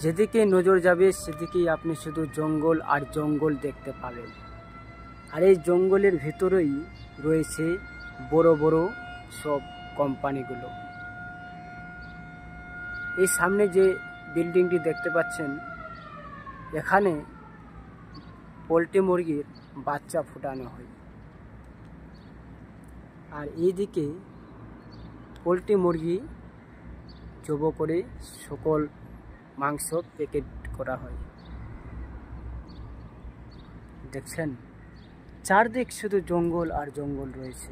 যেদিকে নজর যাবে সেদিকেই আপনি শুধু জঙ্গল আর জঙ্গল দেখতে পাবেন। আর এই জঙ্গলের ভিতরেই রয়েছে বড় বড় সব কোম্পানিগুলো। এই সামনে যে বিল্ডিংটি দেখতে পাচ্ছেন, এখানে পোল্ট্রি মুরগির বাচ্চা ফোটানো হয়। আর এইদিকে পোল্ট্রি মুরগি জব করে সকল মাংস প্যাকেট করা হয়। দেখছেন, চারদিক শুধু জঙ্গল আর জঙ্গল রয়েছে।